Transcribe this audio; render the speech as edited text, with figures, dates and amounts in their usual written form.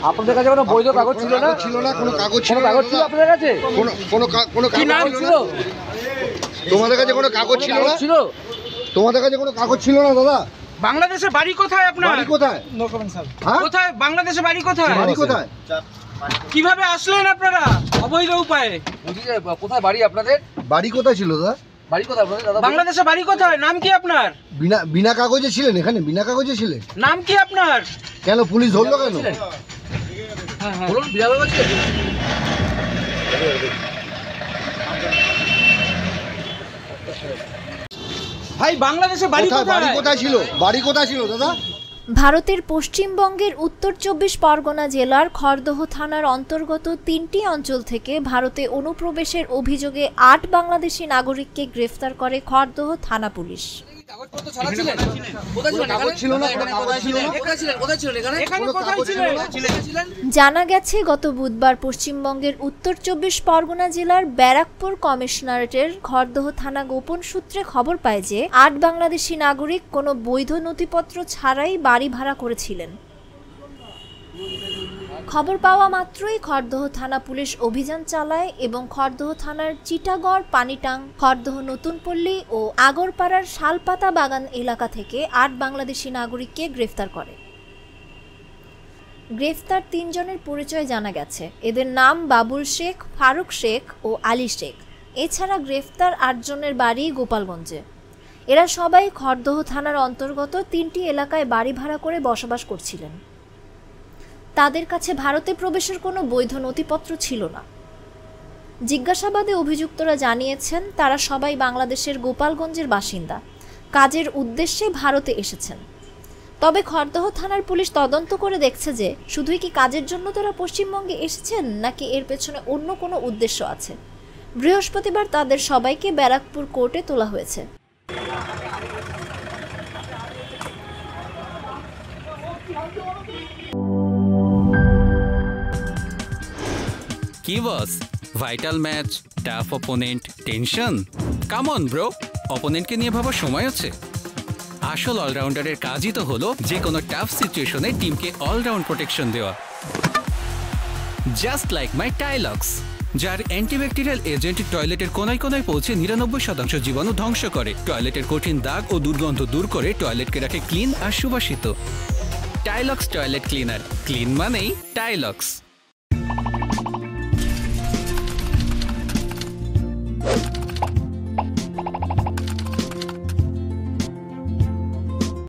আপনাদের কাছে কোনো বৈধ কাগজ ছিল না? ছিল না, কোনো কাগজ ছিল কাগজ ছিল আপনাদের কাছে? কোনো কি নাম ছিল? তোমাদের কাছে কোনো কাগজ ছিল না? তোমাদের কাছে কোনো কাগজ ছিল না দাদা? বাংলাদেশের বাড়ি কোথায় আপনার? বাড়ি কোথায়? No comment sir. কোথায় বাংলাদেশের বাড়ি কোথায়? বাড়ি কোথায়? কিভাবে আসলেন আপনারা অবৈধ উপায়ে? কোথায় বাড়ি আপনাদের? বাড়ি কোথায় ছিল দাদা? বাড়ি কোথায় আপনাদের দাদা? বাংলাদেশের বাড়ি কোথায়? নাম কি আপনার? বিনা কাগজে ছিলেন এখানে? বিনা কাগজে ছিলেন? নাম কি আপনার? কেন পুলিশ ধরলো কেন? বলুন বিনা কাগজে। ভাই বাংলাদেশের বাড়ি কোথায়? বাড়ি কোথায় ছিল? বাড়ি কোথায় ছিল দাদা? ভারতের পশ্চিমবঙ্গের উত্তর ২৪ পরগনা জেলার খড়দহ থানার অন্তর্গত ৩টি অঞ্চল থেকে ভারতে অনুপ্রবেশের অভিযোগে ৮ বাংলাদেশি নাগরিককে গ্রেফতার করে খড়দহ থানা পুলিশ। জানা গেছে গত বুধবার পশ্চিমবঙ্গের উত্তর ২৪ পরগনা জেলার ব্যারাকপুর কমিশনারেটের খড়দহ থানা গোপন সূত্রে খবর পায় যে ৮ বাংলাদেশি নাগরিক কোনো বৈধ নথিপত্র ছাড়াই বাড়ি ভাড়া করেছিলেন। খবর পাওয়া মাত্রই খড়দহ থানা পুলিশ অভিযান চালায় এবং খড়দহ থানার চিটাগড়, পানিটাং, খড়দহ নতুনপল্লী ও আগরপাড়ার শালপাতা বাগান এলাকা থেকে ৮ বাংলাদেশি নাগরিককে গ্রেফতার করে। গ্রেফতার ৩ জনের পরিচয় জানা গেছে। এদের নাম বাবুল শেখ, ফারুক শেখ ও আলী শেখ। এছাড়া গ্রেফতার ৮ জনের বাড়ি গোপালগঞ্জে। এরা সবাই খড়দহ থানার অন্তর্গত ৩টি এলাকায় বাড়ি ভাড়া করে বসবাস করছিলেন। তাদের কাছে ভারতে প্রবেশের কোনো বৈধ নথিপত্র ছিল না। জিজ্ঞাসাবাদে অভিযুক্তরা জানিয়েছেন তারা সবাই বাংলাদেশের গোপালগঞ্জের বাসিন্দা, কাজের উদ্দেশ্যে ভারতে এসেছেন। তবে খড়দহ থানার পুলিশ তদন্ত করে দেখছে যে শুধুই কি কাজের জন্য তারা পশ্চিমবঙ্গে এসেছেন নাকি এর পেছনে অন্য কোনো উদ্দেশ্য আছে। বৃহস্পতিবার তাদের সবাইকে ব্যারাকপুর কোর্টে তোলা হয়েছে। কি boss, vital match, tough opponent, tension? Come on bro, অপোনেন্টকে নিয়ে ভাবার সময় আছে। আসল অলরাউন্ডারের কাজই তো হলো যে কোনো টাফ সিচুয়েশনে টিমকে অলরাউন্ড প্রোটেকশন দেওয়া। জাস্ট লাইক মাই টাইলক্স, যার অ্যান্টিব্যাকটেরিয়াল এজেন্ট টয়লেটের কোনায় কোনায় পৌঁছে ৯৯% জীবাণু ধ্বংস করে, টয়লেটের কঠিন দাগ ও দুর্গন্ধ দূর করে টয়লেটকে রাখে ক্লিন আর সুবাসিত। টাইলক্স টয়লেট ক্লিনার, ক্লিন মানেই টাইলক্স।